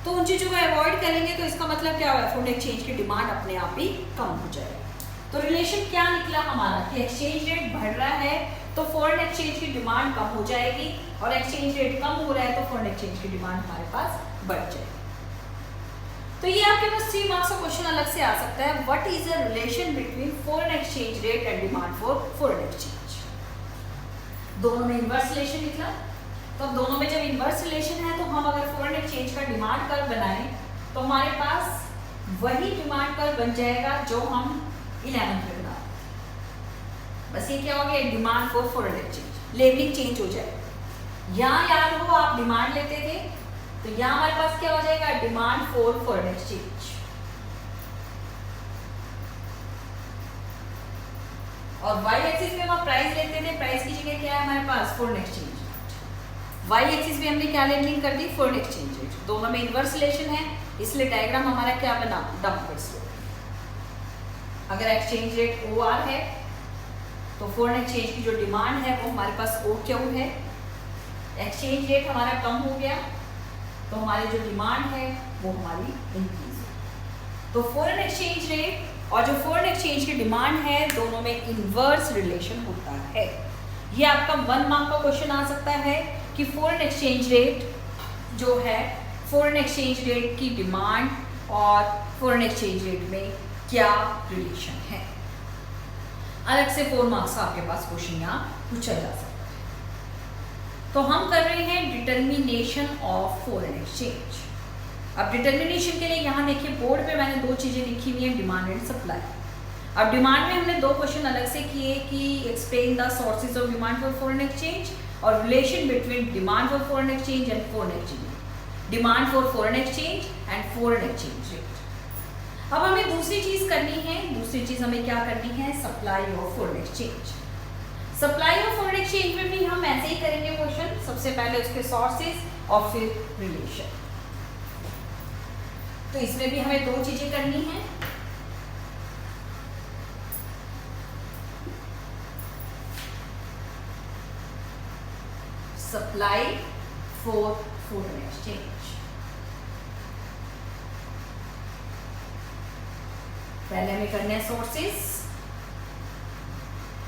तो उन चीज़ों को अवॉइड करेंगे तो इसका मतलब क्या हुआ, फॉरेन एक्सचेंज की डिमांड अपने आप ही कम हो जाएगी। तो रिलेशन क्या निकला हमारा कि एक्सचेंज रेट बढ़ रहा है तो फॉरेन एक्सचेंज की डिमांड कम हो जाएगी, और एक्सचेंज रेट कम हो रहा है तो फॉरेन एक्सचेंज की डिमांड हमारे पास बढ़ जाएगी। तो ये आपके पास 3 मार्क्स का क्वेश्चन अलग से आ सकता है, what is the relation between foreign exchange rate and demand for foreign exchange. दोनों में इनवर्स रिलेशन निकला, तो अब दोनों में जब इनवर्स रिलेशन है तो हम अगर फॉरेन एक्सचेंज का डिमांड कर्व बनाएं तो हमारे पास वही डिमांड कर्व बन जाएगा जो हम 11th में बना। बस ये क्या हो गया, demand for foreign exchange, labelling change हो जाएगा। यहाँ याद हो आप डिमांड लेते थे तो यहाँ हमारे पास क्या हो जाएगा, डिमांड फॉर फॉरेन एक्सचेंज, और वाई एक्सिस में हम प्राइस लेते थे, प्राइस की जगह क्या है हमारे पास, फॉरेन एक्सचेंज। वाई एक्सिस में हमने क्या लेबलिंग कर दी, फॉरेन एक्सचेंज रेट। दोनों में इनवर्स रिलेशन है, इसलिए डायग्राम हमारा क्या बना, डाउनवर्ड स्लोप। अगर एक्सचेंज रेट OR है तो फॉरेन एक्सचेंज की जो डिमांड है वो हमारे पास OQ है। एक्सचेंज रेट हमारा कम हो गया तो हमारी जो डिमांड है वो हमारी इंक्रीज है। तो फॉरेन एक्सचेंज रेट और जो फॉरेन एक्सचेंज की डिमांड है दोनों में इनवर्स रिलेशन होता है। ये आपका 1 मार्क का क्वेश्चन आ सकता है कि फॉरेन एक्सचेंज रेट जो है, फॉरेन एक्सचेंज रेट की डिमांड और फॉरेन एक्सचेंज रेट में क्या रिलेशन है। अलग से 4 मार्क्स का आपके पास क्वेश्चन यहाँ पूछा जा सकता है। तो हम कर रहे हैं डिटर्मिनेशन ऑफ फॉरेन एक्सचेंज। अब डिटर्मिनेशन के लिए यहाँ देखिए बोर्ड पे मैंने 2 चीज़ें लिखी हुई हैं, डिमांड एंड सप्लाई। अब डिमांड में हमने 2 क्वेश्चन अलग से किए कि explain the sources of demand for foreign exchange और relation between demand for foreign exchange and foreign exchange, demand for foreign exchange and foreign exchange rate. अब हमें दूसरी चीज़ करनी है, दूसरी चीज़ हमें क्या करनी है, supply of foreign exchange. Supply of foreign exchange में भी हम ऐसे ही करेंगे क्वेश्चन, सबसे पहले उसके सोर्सेज और फिर रिलेशन। तो इसमें भी हमें 2 चीजें करनी है। सप्लाई फॉर फॉरेन एक्सचेंज, पहले हमें करना है सोर्सेज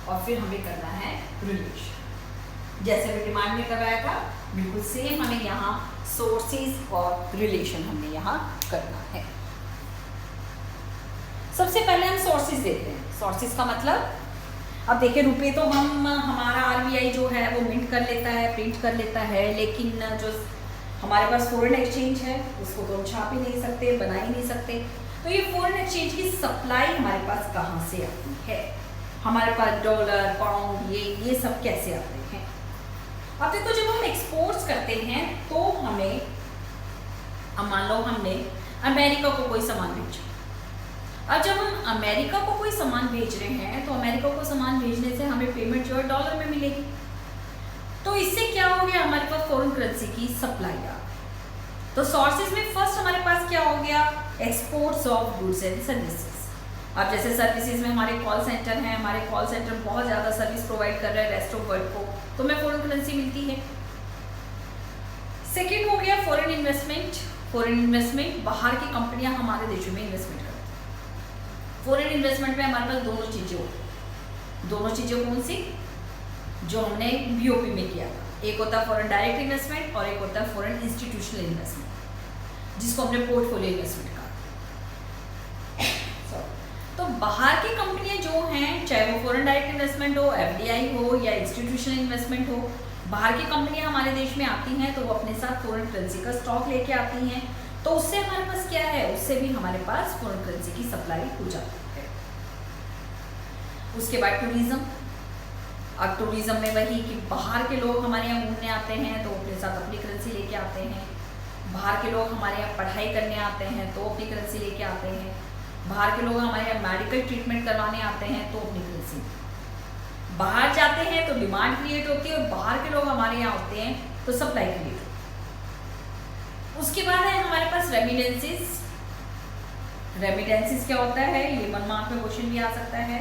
और फिर हमें करना है रिलेशन। जैसे हमें डिमांड में करवाया था बिल्कुल सेम हमें यहाँ सोर्सेज और रिलेशन हमने यहाँ करना है। सबसे पहले हम सोर्सेज देखते हैं। सोर्सेज का मतलब, अब देखिए रुपए तो हमारा RBI जो है वो मिंट कर लेता है, प्रिंट कर लेता है, लेकिन जो हमारे पास फॉरेन एक्सचेंज है उसको तो हम छाप ही नहीं सकते, बना ही नहीं सकते। तो ये फॉरेन एक्सचेंज की सप्लाई हमारे पास कहाँ से आती है, हमारे पास डॉलर, पाउंड, ये सब कैसे आते हैं। अब देखो जब हम एक्सपोर्ट्स करते हैं तो हमें, अब मान लो हमने अमेरिका को कोई सामान बेचा, और जब हम अमेरिका को कोई सामान भेज रहे हैं तो अमेरिका को सामान भेजने से हमें पेमेंट जो है डॉलर में मिलेगी। तो इससे क्या हो गया, हमारे पास फॉरेन करेंसी की सप्लाई आ गई। तो सोर्सेज में फर्स्ट हमारे पास क्या हो गया, exports of goods and services. अब जैसे सर्विसेज में हमारे कॉल सेंटर हैं, हमारे कॉल सेंटर बहुत ज़्यादा सर्विस प्रोवाइड कर रहे हैं रेस्ट ऑफ वर्ल्ड को, तो हमें फॉरेन करेंसी मिलती है। सेकेंड हो गया फॉरेन इन्वेस्टमेंट। फॉरेन इन्वेस्टमेंट, बाहर की कंपनियां हमारे देशों में इन्वेस्टमेंट करती हैं। फॉरेन इन्वेस्टमेंट में हमारे पास दोनों चीज़ें होती हैं। दोनों चीज़ें कौन सी, जो हमने बीओपी में किया था, एक होता है फॉरेन डायरेक्ट इन्वेस्टमेंट और एक होता है फॉरेन इंस्टीट्यूशनल इन्वेस्टमेंट, जिसको हमने पोर्टफोलियो इन्वेस्टमेंट कहा। तो बाहर की कंपनियां जो हैं, चाहे वो फॉरेन डायरेक्ट इन्वेस्टमेंट हो, एफडीआई हो या इंस्टीट्यूशनल इन्वेस्टमेंट हो, बाहर की कंपनियां हमारे देश में आती हैं तो वो अपने साथ फॉरेन करेंसी का स्टॉक लेके आती हैं। तो उससे हमारे पास क्या है, उससे भी हमारे पास फॉरेन करेंसी की सप्लाई हो जाती है। उसके बाद टूरिज्म। अब टूरिज्म में वही कि बाहर के लोग हमारे यहाँ घूमने आते हैं तो अपने साथ अपनी करेंसी लेके आते हैं। बाहर के लोग हमारे यहाँ पढ़ाई करने आते हैं तो अपनी करेंसी लेके आते हैं। बाहर के लोग हमारे यहाँ मेडिकल ट्रीटमेंट करवाने आते हैं तो अपनी करेंसी। बाहर जाते हैं तो डिमांड क्रिएट होती है और बाहर के लोग हमारे यहाँ होते हैं तो सप्लाई क्रिएट होती है। उसके बाद है हमारे पास रेमिटेंसेस। रेमिटेंसेस क्या होता है, ये 1 मार्क में क्वेश्चन भी आ सकता है।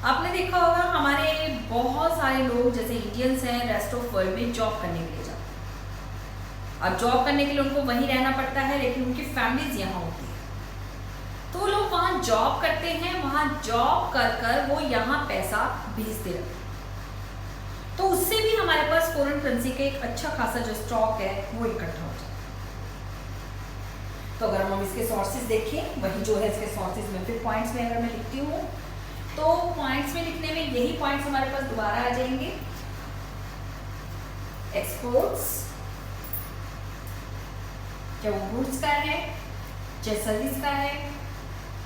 आपने देखा होगा हमारे बहुत सारे लोग जैसे इंडियंस हैं रेस्ट ऑफ वर्ल्ड में जॉब करने के लिए जाते हैं। अब जॉब करने के लिए उनको वहीं रहना पड़ता है, लेकिन उनकी फैमिलीज यहाँ होती है, तो लोग वहाँ जॉब करते हैं, वहाँ जॉब कर कर वो यहाँ पैसा भेजते रहते हैं। तो उससे भी हमारे पास फॉरेन करेंसी का एक अच्छा खासा जो स्टॉक है वो इकट्ठा हो जाता है। तो अगर हम इसके सोर्सेज देखें, वही जो है इसके सोर्सेज में फिर पॉइंट्स में अगर मैं लिखती हूँ तो पॉइंट्स में लिखने में यही पॉइंट्स हमारे पास दोबारा आ जाएंगे। एक्सपोर्ट्स, चाहे वो गुड्स का है चाहे सर्विस का है।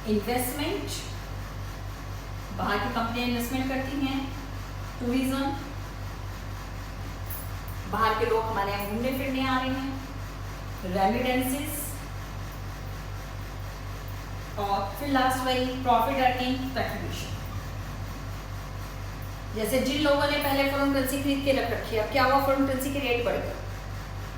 इन्वेस्टमेंट, बाहर की कंपनियां इन्वेस्टमेंट करती हैं। टूरिज्म, बाहर के लोग हमारे यहाँ घूमने फिरने आ रहे हैं। रेमिटेंसेस, और फिर लास्ट वही प्रॉफिट अर्निंग कंट्रीब्यूशन। जैसे जिन लोगों ने पहले फॉरेन करेंसी खरीद के रख रखी है, क्या हुआ, फॉरेन करेंसी के रेट बढ़ गए,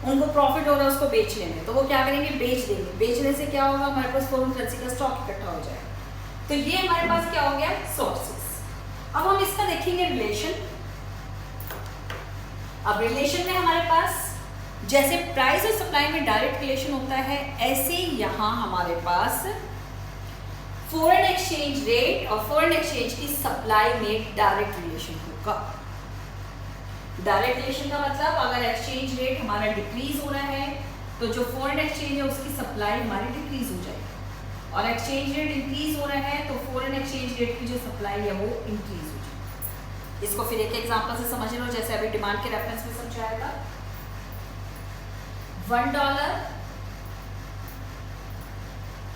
उनको प्रॉफिट हो रहा है उसको बेचने में, तो वो क्या करेंगे, बेच देंगे। बेचने से क्या होगा, हमारे पास फॉरेन करेंसी का स्टॉक इकट्ठा हो जाएगा। तो ये हमारे पास क्या हो गया, सोर्सेस। अब हम इसका देखेंगे रिलेशन। अब रिलेशन में हमारे पास जैसे प्राइस और सप्लाई में डायरेक्ट रिलेशन होता है, ऐसे यहाँ हमारे पास फॉरेन एक्सचेंज रेट और फॉरेन एक्सचेंज की सप्लाई में डायरेक्ट रिलेशन होगा। डायरेक्ट रिलेशन का मतलब अगर एक्सचेंज रेट हमारा डिक्रीज हो रहा है तो जो फॉरेन एक्सचेंज है उसकी सप्लाई हमारी डिक्रीज हो जाएगी, और एक्सचेंज रेट इंक्रीज हो रहा है तो फॉरेन एक्सचेंज रेट की जो सप्लाई है वो इंक्रीज हो जाएगी। इसको फिर एक एग्जांपल से समझ लो, जैसे अभी डिमांड के रेफरेंस में समझाया था। $1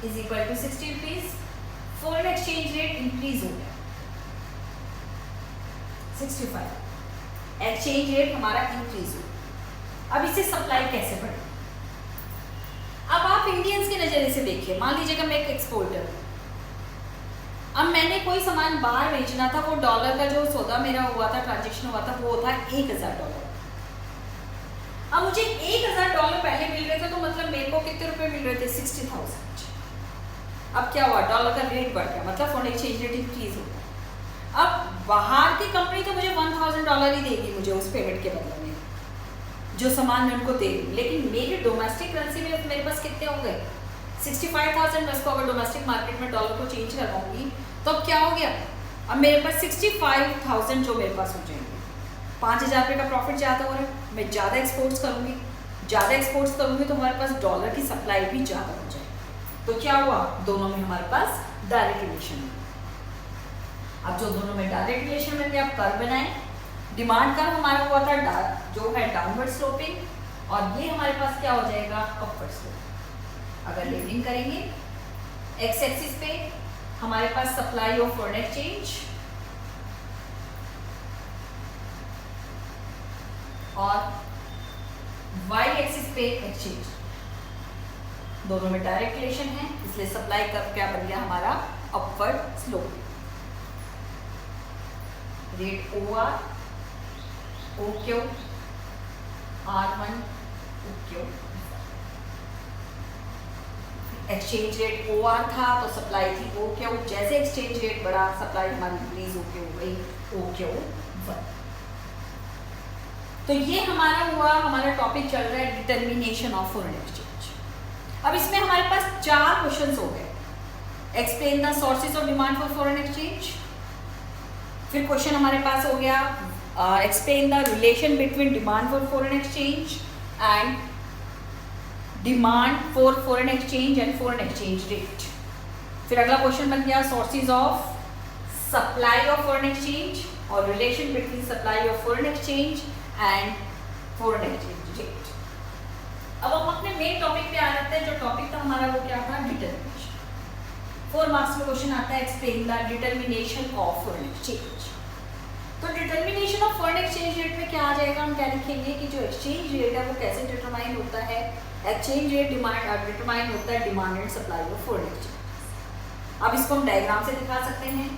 is equal to 60 rupees. Foreign exchange rate increase हो गया 65, एक्सचेंज रेट हमारा इंक्रीज हो। अब इसे सप्लाई कैसे बढ़े, अब आप इंडियंस के नजरिए से देखिए। मान लीजिएगा मैं एक एक्सपोर्टर, अब मैंने कोई सामान बाहर बेचना था, वो डॉलर का जो सौदा मेरा हुआ था, ट्रांजेक्शन हुआ था, वो था $1000। अब मुझे $1000 पहले मिल रहे थे, तो मतलब मेरे को कितने रुपए मिल रहे थे, 60,000। अब क्या हुआ, डॉलर का रेट बढ़ गया, मतलब फॉरेन एक्सचेंज रेट इंक्रीज हो गया। अब बाहर की कंपनी तो मुझे $1000 ही देगी मुझे उस पेमेंट के बदले में, जो सामान मैं उनको दे दूँ, लेकिन मेरी डोमेस्टिक करेंसी में मेरे पास कितने हो गए, 65,000। मैं इसको अगर डोमेस्टिक मार्केट में डॉलर को चेंज करवाऊंगी तो अब क्या हो गया, अब मेरे पास 65,000 जो मेरे पास हो जाएंगे। 5,000 रुपये का प्रॉफिट ज़्यादा हो रहा है, मैं ज़्यादा एक्सपोर्ट्स करूँगी, ज़्यादा एक्सपोर्ट्स करूँगी तो हमारे पास डॉलर की सप्लाई भी ज़्यादा हो जाएगी। तो क्या हुआ, दोनों में हमारे पास डायरेक्ट रिलेशन है। अब जो दोनों में डायरेक्ट रिलेशन में आप कर्व बनाएं, डिमांड कर्व हमारा हुआ था जो है डाउनवर्ड स्लोपिंग, और ये हमारे पास क्या हो जाएगा, अपवर्ड स्लोपिंग। अगर लेबलिंग करेंगे, एक्स एक्सिस पे हमारे पास सप्लाई ऑफ फॉरेन एक्सचेंज और वाई एक्सिस पे एक्सचेंज, दोनों में डायरेक्ट रिलेशन है, इसलिए सप्लाई कर्व क्या बन गया हमारा, upward slope. Rate OR, OQ, R1, OQ। Exchange rate OR था तो सप्लाई थी OQ, जैसे एक्सचेंज रेट बढ़ा सप्लाई हमारी इंक्रीज होके हो गई OQ1। तो ये हमारा हुआ, हमारा टॉपिक चल रहा है डिटर्मिनेशन ऑफ फॉरेन एक्सचेंज। अब इसमें हमारे पास 4 क्वेश्चंस हो गए। Explain the sources of demand for foreign exchange. फिर क्वेश्चन हमारे पास हो गया explain the relation between demand for foreign exchange and demand for foreign exchange and foreign exchange rate. फिर अगला क्वेश्चन बन गया sources of supply of foreign exchange और relation between supply of foreign exchange and foreign exchange rate. अब हम अपने main topic पे आ जाते हैं। जो टॉपिक था हमारा वो क्या था? डिटर्मिनेशन। 4 मार्क्स में क्वेश्चन आता है explain the determination of foreign exchange. तो determination of foreign exchange rate में क्या आ जाएगा? हम क्या लिखेंगे कि जो एक्सचेंज रेट है वो कैसे डिटरमाइन होता है? एक्सचेंज रेट डिटरमाइन होता है demand and supply of foreign exchange. अब इसको हम डायग्राम से दिखा सकते हैं।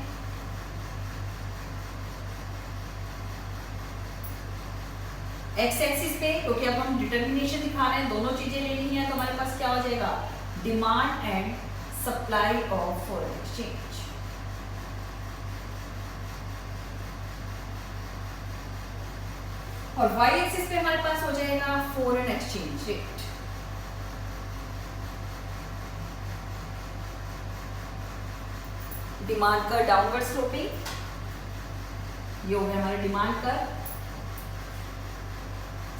एक्स एक्सिस पे, क्योंकि अब हम डिटर्मिनेशन दिखा रहे हैं, दोनों चीजें लेनी है, तो हमारे पास क्या हो जाएगा? Demand and supply of foreign exchange. और वाई एक्सिस पे हमारे पास हो जाएगा फॉरेन एक्सचेंज रेट। डिमांड का डाउनवर्ड स्लोपिंग, ये हो गया हमारा डिमांड का।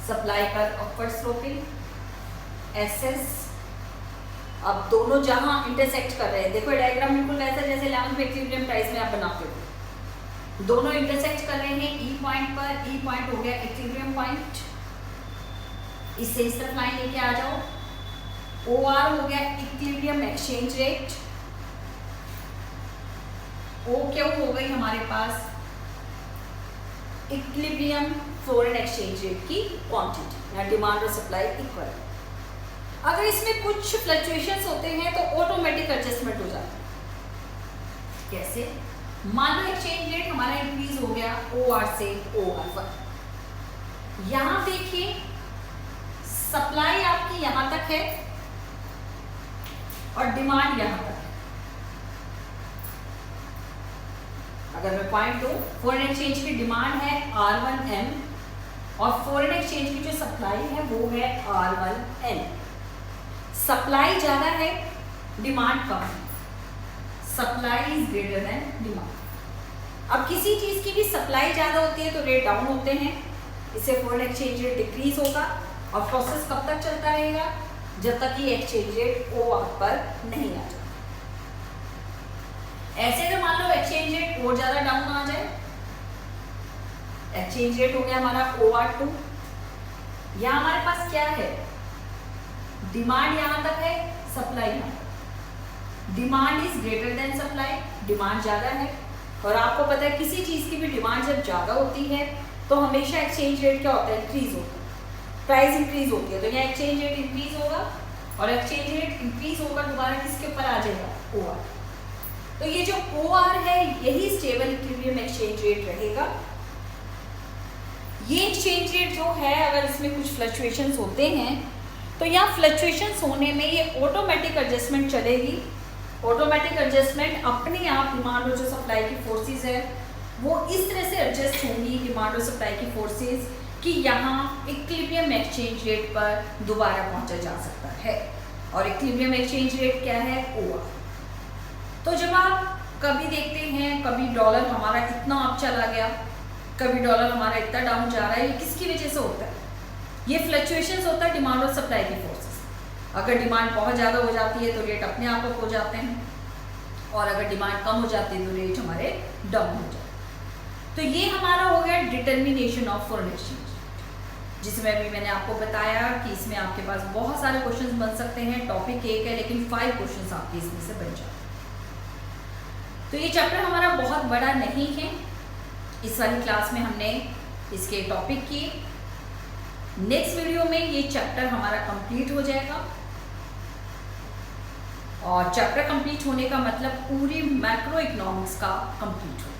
सप्लाई का अपवर्ड स्लोपिंग, SS। अब दोनों जहां इंटरसेक्ट कर रहे हैं, देखो डायग्राम बिल्कुल वैसा जैसे 11th में इक्विलिब्रियम प्राइस में आप बनाते हो। दोनों इंटरसेक्ट कर रहे हैं E पॉइंट पर। E पॉइंट हो गया इक्विलिब्रियम पॉइंट। इससे इस तरफ लाइन लेके आ जाओ। OR हो गया इक्विलिब्रियम एक्सचेंज रेट। OQ हो गई हमारे पास इक्विलिब्रियम फॉरेन एक्सचेंज रेट की क्वांटिटी या डिमांड और सप्लाई इक्वल। अगर इसमें कुछ फ्लक्चुएशंस होते हैं तो ऑटोमेटिक एडजस्टमेंट हो जाता है। कैसे? मान लो एक्सचेंज रेट हमारा इंक्रीज हो गया OR से OR1। यहां देखिए सप्लाई आपकी यहां तक है और डिमांड यहां तक है। अगर मैं पॉइंट दूं, फॉरेन एक्सचेंज की डिमांड है R1M और फॉरेन एक्सचेंज की जो सप्लाई है वो है R1N। सप्लाई ज्यादा है, डिमांड कम है। Supply is greater than demand. अब किसी चीज की भी सप्लाई ज्यादा होती है तो रेट डाउन होते हैं, इससे फॉरेन एक्सचेंज रेट डिक्रीज होगा। और प्रोसेस कब तक चलता रहेगा? जब तक कि एक्सचेंज रेट OR पर नहीं आ जाता। ऐसे तो मान लो एक्सचेंज रेट और ज्यादा डाउन आ जाए, एक्सचेंज रेट हो गया हमारा OR2। यहां हमारे पास क्या है? डिमांड यहां तक है, सप्लाई यहां तक। Demand is greater than supply, demand ज्यादा है। और आपको पता है किसी चीज की भी डिमांड जब ज्यादा होती है तो हमेशा एक्सचेंज रेट क्या होता है? इंक्रीज होता है, प्राइस इंक्रीज होती है। तो यहाँ एक्सचेंज रेट इंक्रीज होगा और एक्सचेंज रेट इंक्रीज होकर दोबारा किसके ऊपर आ जाएगा? OR। तो ये जो OR है यही स्टेबल इक्विलिब्रियम एक्सचेंज रेट रहेगा। ये एक्सचेंज रेट जो है अगर इसमें कुछ फ्लक्चुएशंस होते हैं तो यहाँ फ्लक्चुएशंस होने में ये ऑटोमेटिक एडजस्टमेंट चलेगी। ऑटोमेटिक एडजस्टमेंट अपने आप डिमांड और जो सप्लाई की फोर्सेस है वो इस तरह से एडजस्ट होंगी, डिमांड और सप्लाई की फोर्सेस, कि यहाँ इक्विलिब्रियम एक्सचेंज रेट पर दोबारा पहुंचा जा सकता है। और इक्विलिब्रियम एक्सचेंज रेट क्या है? OR। तो जब आप कभी देखते हैं कभी डॉलर हमारा इतना अप चला गया, कभी डॉलर हमारा इतना डाउन जा रहा है, ये किसकी वजह से होता है? ये फ्लक्चुएशंस होता है डिमांड और सप्लाई की फोर्सेस। अगर डिमांड बहुत ज़्यादा हो जाती है तो रेट अपने आप अप हो जाते हैं, और अगर डिमांड कम हो जाती है तो रेट हमारे डाउन हो जाते हैं। तो ये हमारा हो गया डिटर्मिनेशन ऑफ फॉरेन एक्सचेंज, जिसमें अभी मैंने आपको बताया कि इसमें आपके पास बहुत सारे क्वेश्चंस बन सकते हैं। टॉपिक एक है लेकिन 5 क्वेश्चंस आपके इसमें से बन जाते हैं। तो ये चैप्टर हमारा बहुत बड़ा नहीं है। इस वाली क्लास में हमने इसके टॉपिक किए। नेक्स्ट वीडियो में ये चैप्टर हमारा कंप्लीट हो जाएगा और चैप्टर कंप्लीट होने का मतलब पूरी मैक्रो इकोनॉमिक्स का कंप्लीट हो।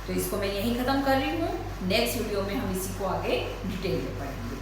तो इसको मैं यहीं ख़त्म कर रही हूँ। नेक्स्ट वीडियो में हम इसी को आगे डिटेल में पढ़ेंगे।